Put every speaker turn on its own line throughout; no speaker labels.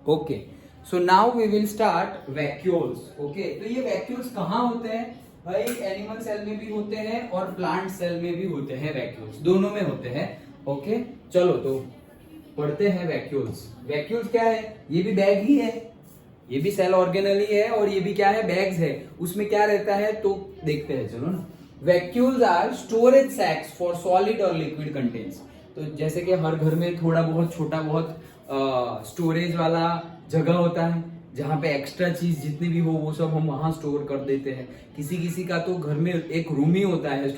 Okay, so now we will start vacuoles. Okay, तो ये vacuoles कहाँ होते हैं भाई? एनिमल सेल में भी होते हैं और प्लांट सेल में भी होते हैं वैक्यूल्स, दोनों में होते हैं। ओके, चलो तो पढ़ते हैं वैक्यूल्स। वैक्यूल्स क्या है? ये भी बैग ही है, ये भी सेल ऑर्गेनल ही है, और ये भी क्या है? बैग्स है। उसमें क्या रहता है तो देखते हैं, चलो ना। Vacuoles are storage sacs for solid और लिक्विड कंटेंट्स। तो जैसे कि हर घर में थोड़ा बहुत छोटा बहुत स्टोरेज वाला जगह होता है, जहाँ पे एक्स्ट्रा चीज जितनी भी हो वो सब हम वहां स्टोर कर देते हैं। किसी किसी का तो घर में एक रूम ही होता है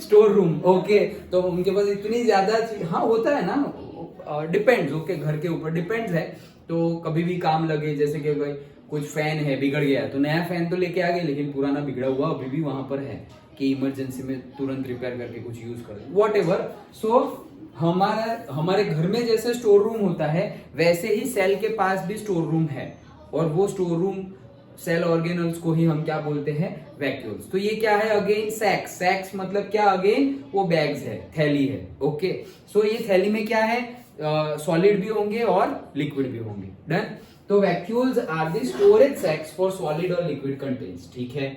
स्टोर रूम। ओके, तो उनके पास इतनी ज्यादा चीज, हाँ होता है ना, डिपेंड्स। ओके, घर के ऊपर डिपेंड्स है। तो कभी भी काम लगे, जैसे कि भाई कुछ फैन है बिगड़ गया, तो नया फैन तो लेके आ गए, लेकिन पुराना बिगड़ा हुआ अभी भी वहां पर है कि इमरजेंसी में तुरंत रिपेयर करके कुछ यूज कर दे, वॉट एवर। सो हमारे घर में जैसे स्टोर रूम होता है, वैसे ही सेल के पास भी स्टोर रूम है, और वो स्टोर रूम सेल ऑर्गेनल्स को ही हम क्या बोलते हैं? वैक्यूल्स। तो ये क्या है? अगेन सैक्स। सैक्स मतलब क्या? अगेन वो बैग्स है, थैली है। ओके, सो ये थैली में क्या है? सॉलिड भी होंगे और लिक्विड भी होंगे। डन। तो vacuoles are the storage sacs for solid और लिक्विड कंटेंट्स। ठीक है।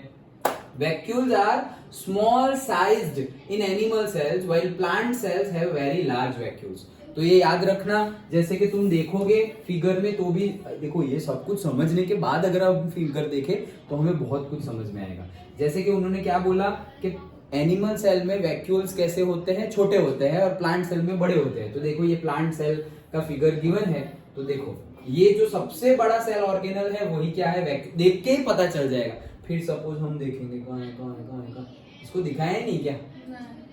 Vacuoles are small sized in animal cells while plant cells have very large vacuoles. तो ये याद रखना, जैसे कि तुम देखोगे फिगर में, तो भी देखो ये सब कुछ समझने के बाद अगर हम फिगर देखें तो हमें बहुत कुछ समझ में आएगा। जैसे कि उन्होंने क्या बोला कि एनिमल सेल में वैक्यूल्स कैसे होते हैं? छोटे होते हैं, और प्लांट सेल में बड़े होते हैं। तो देखो ये प्लांट सेल का फिगर गिवन है, तो देखो ये जो सबसे बड़ा सेल ऑर्गेनल है वही क्या है? वैक्यूल। देख के ही पता चल जाएगा। फिर सपोज हम देखेंगे कहाँ है, इसको दिखाया है नहीं क्या?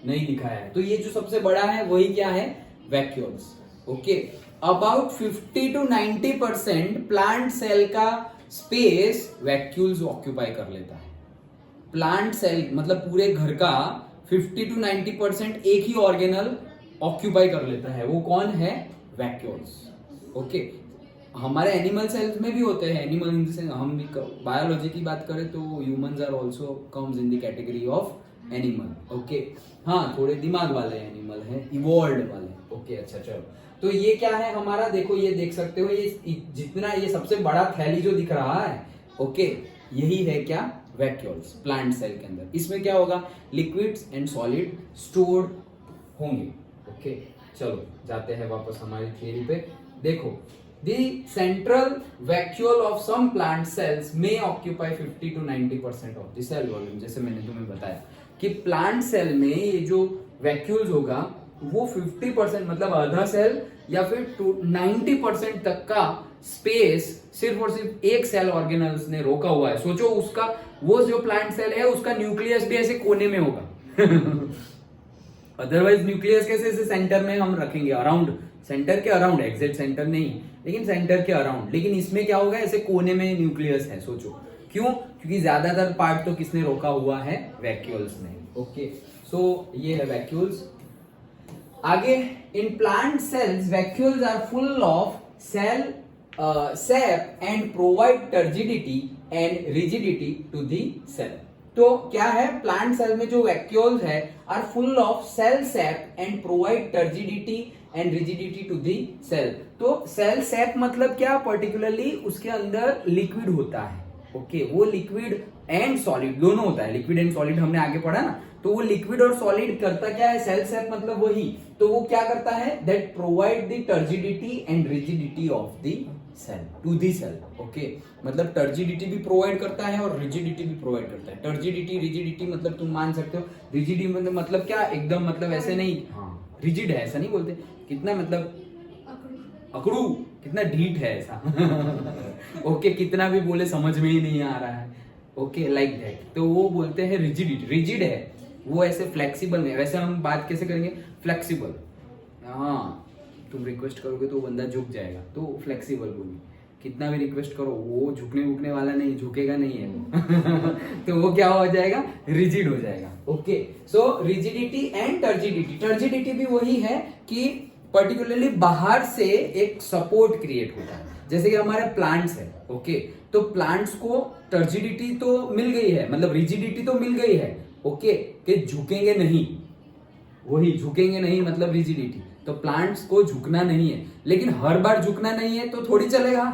नहीं दिखाया है। तो ये जो सबसे बड़ा है वही क्या है? Vacuoles. Okay, about 50 to 90% plant cell का स्पेस वैक्यूल्स ऑक्यूपाई कर लेता है। प्लांट सेल मतलब पूरे घर का 50 to 90% एक ही ऑर्गेनल ऑक्यूपाई कर लेता है, वो कौन है? वैक्यूल्स। ओके, हमारे एनिमल सेल्स में भी होते हैं। एनिमल इन द सेंस, हम बायोलॉजी की बात करें तो humans are also comes in the category of animal. Okay, हाँ थोड़े दिमाग वाले एनिमल हैं, इवॉल्व्ड वाले। ओके, अच्छा चलो, तो ये क्या है हमारा? देखो ये देख सकते हो, ये जितना ये सबसे बड़ा थैली जो दिख रहा है, ओके, यही है क्या? वैक्यूल्स। प्लांट सेल के अंदर इसमें क्या होगा? लिक्विड्स एंड सॉलिड स्टोर्ड होंगे। ओके, चलो जाते हैं वापस हमारी थियरी पे। देखो, the central vacuole of some plant cells may occupy 50 to 90% of the cell volume। जैसे मैंने तुम्हें बताया कि प्लांट सेल में ये जो वैक्यूल्स होगा वो 50% मतलब आधा सेल या फिर 90% तक का स्पेस सिर्फ और सिर्फ एक सेल ऑर्गेनल्स ने रोका हुआ है। सोचो उसका, वो जो प्लांट सेल है उसका न्यूक्लियस भी ऐसे कोने में होगा अदरवाइज न्यूक्लियस कैसे? ऐसे सेंटर में हम रखेंगे, अराउंड, सेंटर के अराउंड, एग्जैक्ट सेंटर नहीं लेकिन सेंटर के अराउंड। लेकिन इसमें क्या होगा? ऐसे कोने में न्यूक्लियस है। सोचो क्यों? क्योंकि ज्यादातर पार्ट तो किसने रोका हुआ है? वैक्यूल्स ने। ओके, सो ये है वैक्यूल्स। आगे, in plant cells vacuoles are full of cell sap and provide turgidity and rigidity to the cell. तो क्या है? प्लांट सेल में जो वैक्यूल्स है are full of cell sap and provide turgidity and rigidity to the cell. तो cell sap मतलब क्या? Particularly उसके अंदर लिक्विड होता है। ओके, वो लिक्विड एंड सॉलिड दोनों होता है। लिक्विड एंड सॉलिड हमने आगे पढ़ा ना, तो वो लिक्विड और सॉलिड करता क्या है? सेल सैप मतलब वही। तो वो क्या करता है? That provide the turgidity and rigidity of the cell to the cell. Okay, मतलब टर्जिडिटी भी प्रोवाइड करता है और रिजिडिटी भी प्रोवाइड करता है। टर्जिडिटी रिजिडिटी मतलब तुम मान सकते हो, रिजिडिटी मतलब क्या? एकदम मतलब ऐसे नहीं, हाँ रिजिड है ऐसा नहीं बोलते, कितना मतलब अकड़ू, कितना ढीठ है ऐसा ओके, कितना भी बोले समझ में ही नहीं आ रहा है। ओके, लाइक दैट, तो वो बोलते हैं रिजिडिटी। रिजिड है वो, ऐसे फ्लेक्सिबल नहीं। वैसे हम बात कैसे करेंगे? फ्लेक्सिबल। हाँ, तुम रिक्वेस्ट करोगे तो बंदा झुक जाएगा, तो फ्लेक्सिबल बोलिए। कितना भी रिक्वेस्ट करो वो झुकने वाला नहीं, झुकेगा नहीं है वो तो वो क्या हो जाएगा? रिजिड हो जाएगा। Okay, so rigidity and turgidity. Turgidity भी वही है कि पर्टिकुलरली बाहर से एक सपोर्ट क्रिएट होता है, जैसे कि हमारे प्लांट्स है। ओके, तो प्लांट्स को टर्जिडिटी तो मिल गई है, मतलब रिजिडिटी तो मिल गई है। ओके, कि झुकेंगे नहीं, वही झुकेंगे नहीं मतलब रिजिडिटी। तो प्लांट्स को झुकना नहीं है, लेकिन हर बार झुकना नहीं है तो थोड़ी चलेगा।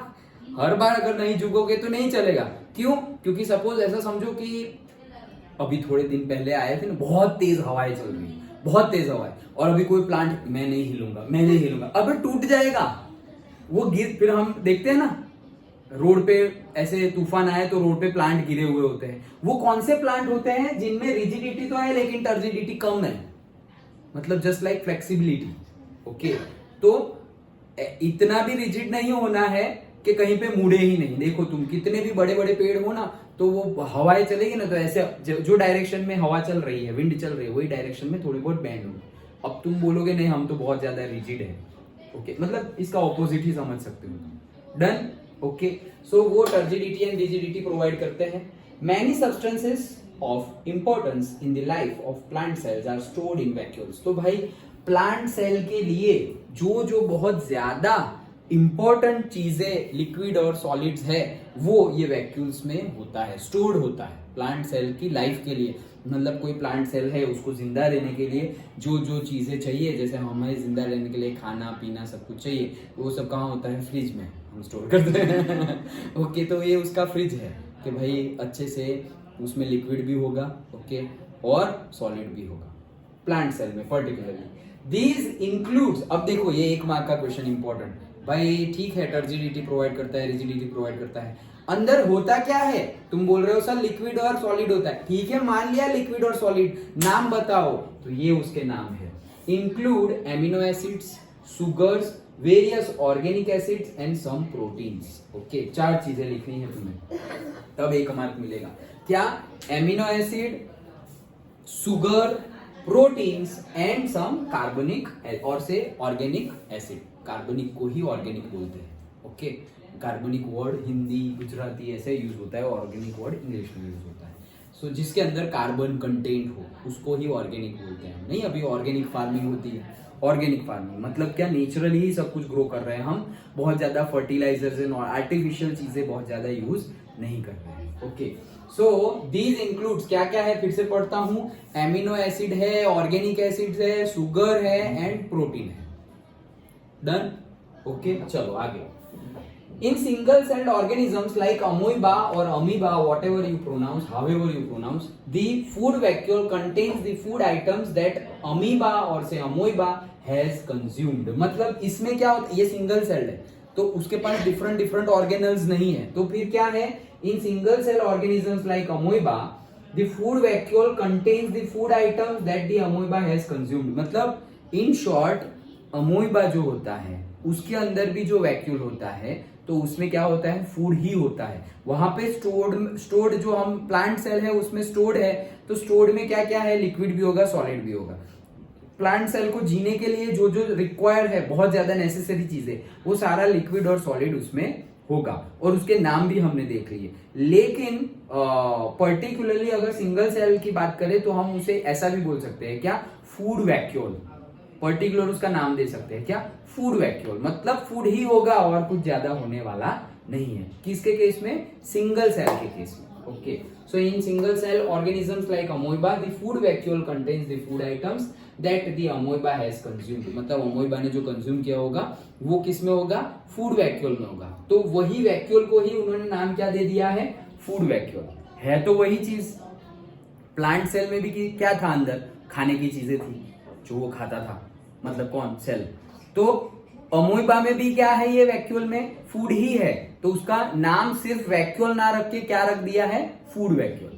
हर बार अगर नहीं झुकोगे तो नहीं चलेगा। क्यों? क्योंकि सपोज ऐसा समझो कि अभी थोड़े दिन पहले आए थे ना, बहुत तेज हवाएं चल रही है, बहुत तेज हवाएं, और अभी कोई प्लांट मैं नहीं हिलूंगा, अबे टूट जाएगा, वो गिर। फिर हम देखते हैं ना रोड पे ऐसे तूफान आए तो रोड पे प्लांट गिरे हुए होते हैं। वो कौन से प्लांट होते हैं जिनमें रिजिडिटी तो है लेकिन टर्जिडिटी कम है, मतलब जस्ट लाइक फ्लेक्सिबिलिटी। ओके, तो इतना भी रिजिड नहीं होना है कि कहीं पे मुड़े ही नहीं। देखो तुम कितने भी बड़े बड़े पेड़ हो ना, तो वो हवाएं चलेगी ना, तो ऐसे जो डायरेक्शन में हवा चल रही है, विंड चल रही है, वही डायरेक्शन में थोड़ी बहुत बैंड होगी। अब तुम बोलोगे नहीं हम तो बहुत ज्यादा रिजिड है, ओके, मतलब इसका ऑपोजिट ही समझ सकते हो तुम। डन? ओके, सो वो टर्जिडिटी एंड रिजिडिटी प्रोवाइड करते हैं। Many substances of importance in the life of plant cells are stored in vacuoles. तो भाई प्लांट सेल के लिए जो जो बहुत ज्यादा इंपॉर्टेंट चीजें लिक्विड और सॉलिड्स है वो ये वैक्यूल्स में होता है, स्टोर्ड होता है प्लांट सेल की लाइफ के लिए। मतलब कोई प्लांट सेल है, उसको जिंदा रहने के लिए जो जो चीजें चाहिए, जैसे हमें जिंदा रहने के लिए खाना पीना सब कुछ चाहिए, वो सब कहाँ होता है? फ्रिज में हम स्टोर करते हैं। ओके, तो ये उसका फ्रिज है कि भाई अच्छे से उसमें लिक्विड भी होगा, ओके, और सॉलिड भी होगा प्लांट सेल में पर्टिकुलरली। दीज इंक्लूड्स, अब देखो ये 1 मार्क का क्वेश्चन इंपॉर्टेंट। भाई ठीक है, टर्जिडिटी प्रोवाइड करता है, रिजिडिटी प्रोवाइड करता है, अंदर होता क्या है? तुम बोल रहे हो सर लिक्विड और सॉलिड होता है, ठीक है मान लिया लिक्विड और सॉलिड, नाम बताओ, तो ये उसके नाम है। Include amino acids, sugars, various organic acids and some proteins. Okay, 4 चीजें लिखनी है तुम्हें, तब 1 मार्क मिलेगा। क्या? Amino acid, sugar, proteins and some कार्बनिक और से ऑर्गेनिक एसिड। कार्बनिक को ही ऑर्गेनिक बोलते हैं, ओके। कार्बनिक वर्ड हिंदी गुजराती ऐसे यूज होता है, ऑर्गेनिक वर्ड इंग्लिश में यूज होता है। सो जिसके अंदर कार्बन कंटेंट हो उसको ही ऑर्गेनिक बोलते हैं। नहीं, अभी ऑर्गेनिक फार्मिंग होती है। ऑर्गेनिक फार्मिंग मतलब क्या? नेचुरली ही सब कुछ ग्रो कर रहे हैं हम, बहुत ज्यादा फर्टिलाइजर्स एंड आर्टिफिशियल चीजें बहुत ज्यादा यूज नहीं कर रहे हैं। ओके, सो दीज इंक्लूड्स क्या क्या है, फिर से पढ़ता हूं। एमिनो एसिड है, ऑर्गेनिक एसिड्स है, सुगर है एंड प्रोटीन है। डन? ओके, चलो आगे। In single-celled organisms like amoeba or amoeba, whatever you pronounce, however you pronounce, the food vacuole contains the food items that amoeba or say amoeba has consumed. मतलब इसमें क्या होता है? ये single celled है तो उसके पास डिफरेंट ऑर्गेनल्स नहीं है, तो फिर क्या है? In single-cell organisms like amoeba, the food vacuole contains the food items that the amoeba has consumed. मतलब in short, अमोइबा जो होता है उसके अंदर भी जो वैक्यूल होता है तो उसमें क्या होता है? फूड ही होता है। वहां पे स्टोर्ड जो हम प्लांट सेल है उसमें स्टोर्ड है, तो स्टोर्ड में क्या क्या है? लिक्विड भी होगा, सॉलिड भी होगा। प्लांट सेल को जीने के लिए जो जो रिक्वायर्ड है, बहुत ज्यादा नेसेसरी चीजें, वो सारा लिक्विड और सॉलिड उसमें होगा, और उसके नाम भी हमने देख लिए। लेकिन पर्टिकुलरली अगर सिंगल सेल की बात करें तो हम उसे ऐसा भी बोल सकते हैं, क्या? Food vacuole. पर्टिकुलर उसका नाम दे सकते हैं, क्या? Food vacuole. मतलब फूड ही होगा और कुछ ज्यादा होने वाला नहीं है। किसके केस में? सिंगल सेल के केस में। Okay, so in single cell organisms like amoeba the food vacuole contains the food items that the amoeba has consumed. मतलब अमोइबा ने जो कंज्यूम किया होगा वो किस में होगा? फूड वैक्यूल में होगा। तो वही वैक्यूल को ही उन्होंने नाम क्या दे दिया है? Food vacuole. है तो वही चीज। प्लांट सेल में भी क्या था? अंदर खाने की चीजें थी जो वो खाता था, मतलब कौन? सेल। तो अमोइबा में भी क्या है? ये वैक्यूल में फूड ही है, तो उसका नाम सिर्फ वैक्यूल ना रख के क्या रख दिया है? Food vacuole.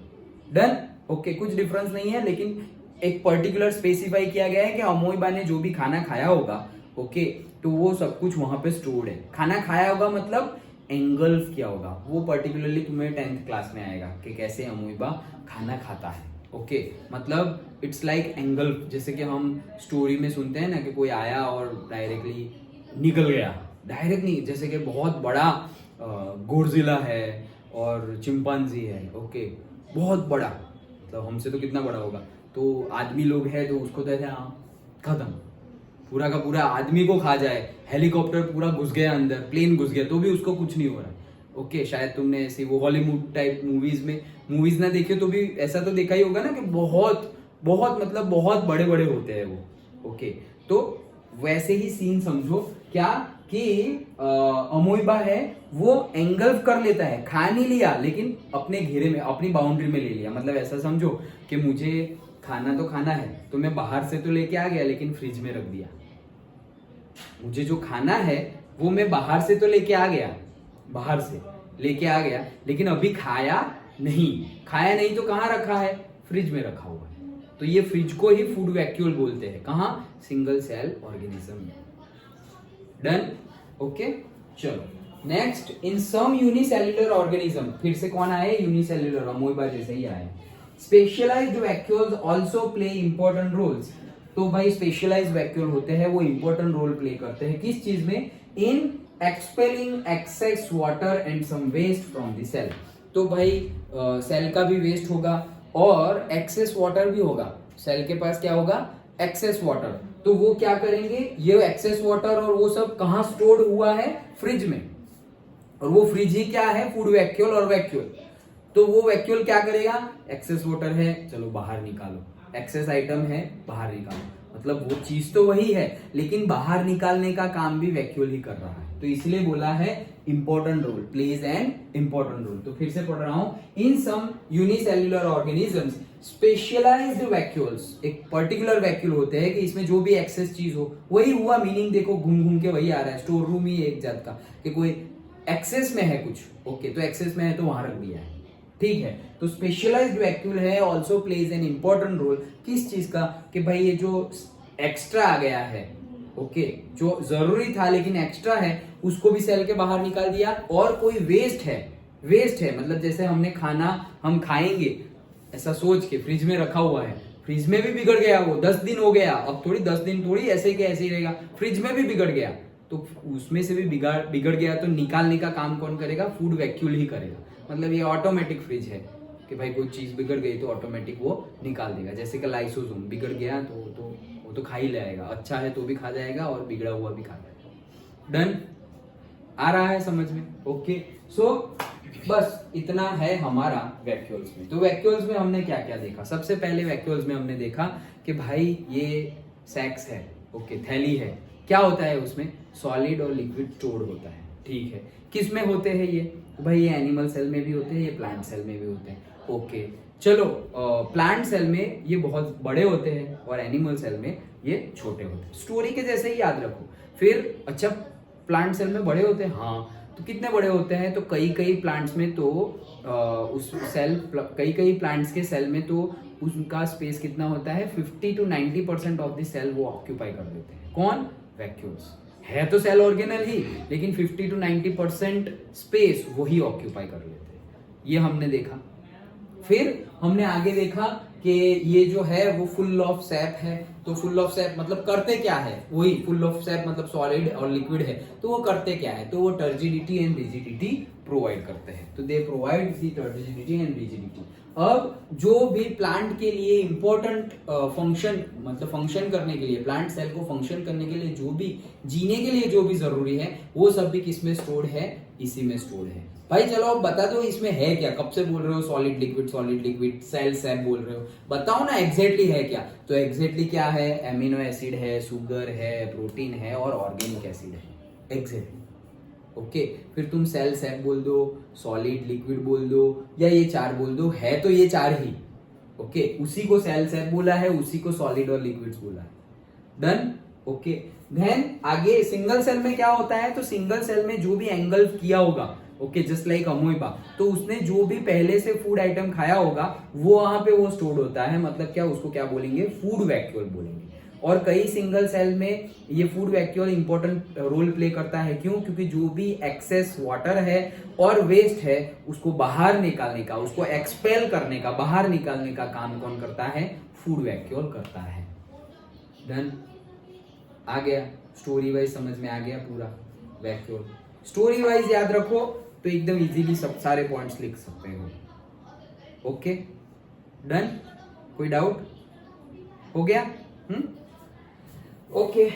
डन? ओके, कुछ डिफरेंस नहीं है, लेकिन एक पर्टिकुलर स्पेसिफाई किया गया है कि अमोइबा ने जो भी खाना खाया होगा, ओके, तो वो सब कुछ वहां पे स्टोर्ड है। खाना खाया होगा मतलब एंगल्फ किया होगा, वो पर्टिकुलरली तुम्हें 10th क्लास में आएगा कि कैसे अमोइबा खाना खाता है। ओके, मतलब इट्स लाइक एंगल्फ। जैसे कि हम स्टोरी में सुनते हैं ना कि कोई आया और डायरेक्टली निकल गया, डायरेक्ट नहीं, जैसे कि बहुत बड़ा गोडजिला है और चिंपांजी है, ओके, बहुत बड़ा, मतलब हमसे तो कितना बड़ा होगा, तो आदमी लोग है तो उसको तो ऐसे खत्म, पूरा का पूरा आदमी को खा जाए, हेलीकॉप्टर पूरा घुस गया अंदर, प्लेन घुस गया तो भी उसको कुछ नहीं हो रहा है। ओके, शायद तुमने ऐसे वो हॉलीवुड टाइप मूवीज ना देखे तो भी ऐसा तो देखा ही होगा ना कि बहुत बहुत मतलब बहुत बड़े बड़े होते हैं वो। ओके, तो वैसे ही सीन समझो क्या कि अमोइबा है वो एंगल्फ कर लेता है, खा नहीं लिया लेकिन अपने घेरे में अपनी बाउंड्री में ले लिया। मतलब ऐसा समझो कि मुझे खाना तो खाना है तो मैं बाहर से तो लेके आ गया लेकिन फ्रिज में रख दिया। मुझे जो खाना है वो मैं बाहर से तो लेके आ गया, बाहर से लेके आ गया लेकिन अभी खाया नहीं तो कहाँ रखा है, फ्रिज में रखा हुआ है। तो ये फ्रिज को ही फूड वैक्यूल बोलते हैं। कहाँ? सिंगल सेल ऑर्गेनिज्म में। डन? ओके, चलो next, in some unicellular organism, फिर से कौन आए? यूनिसेल्युलर, अमोइबा जैसे ही आए। Specialised vacuoles also play important roles. तो भाई स्पेशलाइज्ड वैक्यूल होते हैं वो इंपॉर्टेंट रोल प्ले करते हैं किस चीज में? In expelling excess water and some waste from the cell. तो भाई सेल का भी वेस्ट होगा और एक्सेस वाटर भी होगा। सेल के पास क्या होगा? Excess water. तो वो क्या करेंगे? ये एक्सेस वाटर और वो सब कहाँ स्टोर्ड हुआ है? फ्रिज में। और वो फ्रिज ही क्या है? फूड वैक्यूल और वैक्यूल। तो वो वैक्यूल क्या करेगा? एक्सेस वाटर है, चलो बाहर निकालो, एक्सेस आइटम है, बाहर निकालो। मतलब वो चीज तो वही है लेकिन बाहर निकालने का काम भी वैक्यूल ही कर रहा है। तो इसलिए बोला है important role, plays an important role. तो फिर से पढ़ रहा हूं, in some unicellular organisms specialised vacuoles, एक पर्टिकुलर वैक्यूल होते हैं कि इसमें जो भी एक्सेस चीज हो वही हुआ। मीनिंग देखो घूम घूम के वही आ रहा है। स्टोर रूम ही एक जात का कि कोई एक्सेस में है कुछ, ओके, तो एक्सेस में है तो वहां रख दिया है, ठीक है। तो स्पेशलाइज्ड वैक्यूल है also plays an important role. किस चीज का? कि भाई ये जो एक्स्ट्रा आ गया है, ओके, जो जरूरी था लेकिन एक्स्ट्रा है उसको भी सेल के बाहर निकाल दिया। और कोई वेस्ट है मतलब जैसे हमने खाना हम खाएंगे ऐसा सोच के फ्रिज में रखा हुआ है, फ्रिज में भी बिगड़ गया, वो 10 दिन हो गया, अब थोड़ी 10 दिन थोड़ी ऐसे के ऐसे ही रहेगा, फ्रिज में भी बिगड़ गया तो उसमें से भी बिगड़ गया तो निकालने का काम कौन करेगा? फूड वैक्यूल ही करेगा। मतलब ये ऑटोमेटिक फ्रिज है कि भाई कोई चीज बिगड़ गई तो ऑटोमेटिक वो निकाल देगा। जैसे कि लाइसोसोम बिगड़ गया तो वो तो खा ही जाएगा, अच्छा है तो भी खा जाएगा और बिगड़ा हुआ भी खा जाएगा। डन? आ रहा है समझ में? ओके, सो बस इतना है हमारा वैक्यूल्स में। तो वैक्यूल्स में हमने क्या क्या देखा? सबसे पहले वैक्यूल्स में हमने देखा कि भाई ये सैक्स है, ओके, थैली है। क्या होता है उसमें? सॉलिड और लिक्विड स्टोर होता है, ठीक है। किस में होते हैं ये? भाई ये एनिमल सेल में भी होते हैं, ये प्लांट सेल में भी होते हैं, ओके। चलो प्लांट सेल में ये बहुत बड़े होते हैं और एनिमल सेल में ये छोटे होते हैं। स्टोरी के जैसे ही याद रखो। फिर अच्छा, प्लांट सेल में बड़े होते हैं, हाँ, तो कितने बड़े होते हैं? तो कई प्लांट्स में तो कई प्लांट्स के सेल में तो उनका स्पेस कितना होता है? 50 to 90% ऑफ द सेल वो ऑक्यूपाई कर लेते हैं। कौन? वैक्यूल्स। है तो सेल ऑर्गेनल ही लेकिन 50 to 90% स्पेस वही ऑक्यूपाई कर लेते हैं। ये हमने देखा। फिर हमने आगे देखा कि ये जो है वो फुल ऑफ सैप है। तो फुल ऑफ सैप मतलब करते क्या है? वही फुल ऑफ सैप मतलब सॉलिड और लिक्विड है तो वो करते क्या है? तो वो टर्जिडिटी एंड रिजिडिटी प्रोवाइड करते हैं। तो they provide the turgidity and rigidity. अब जो भी प्लांट के लिए इंपॉर्टेंट फंक्शन मतलब फंक्शन करने के लिए, प्लांट सेल को फंक्शन करने के लिए, जो भी जीने के लिए जो भी जरूरी है वो सब भी किसमें स्टोर्ड है? इसी में स्टोर्ड है। भाई चलो अब बता दो इसमें है क्या? कब से बोल रहे हो सॉलिड लिक्विड सेल सैप बोल रहे हो, बताओ ना एग्जैक्टली है क्या? तो एग्जैक्टली क्या है? एमिनो एसिड है, शुगर है, प्रोटीन है और ऑर्गेनिक एसिड है, एग्जैक्टली, ओके। फिर तुम सेल सैप बोल दो, सॉलिड लिक्विड बोल दो या ये चार बोल दो, है तो ये चार ही, ओके। उसी को सेल सैप बोला है, उसी को सॉलिड और लिक्विड्स बोला है। डन? ओके। देन आगे सिंगल सेल में क्या होता है? तो सिंगल सेल में जो भी एंगल्फ किया होगा, ओके, जस्ट लाइक अमोइबा, तो उसने जो भी पहले से फूड आइटम खाया होगा वो वहां पे वो स्टोर्ड होता है। मतलब क्या? उसको क्या बोलेंगे? फूड वैक्यूल बोलेंगे। और कई सिंगल सेल में ये food vacuole important role play करता है। क्यों? क्योंकि जो भी एक्सेस वाटर है और वेस्ट है उसको बाहर निकालने का, उसको एक्सपेल करने का, बाहर निकालने का काम कौन करता है? फूड वैक्यूल करता है। डन? आ गया? स्टोरी वाइज समझ में आ गया पूरा वैक्यूल। स्टोरी वाइज याद रखो तो एकदम इजीली सब सारे पॉइंट्स लिख सकते हो। Okay, done? कोई डाउट? हो गया? ओके।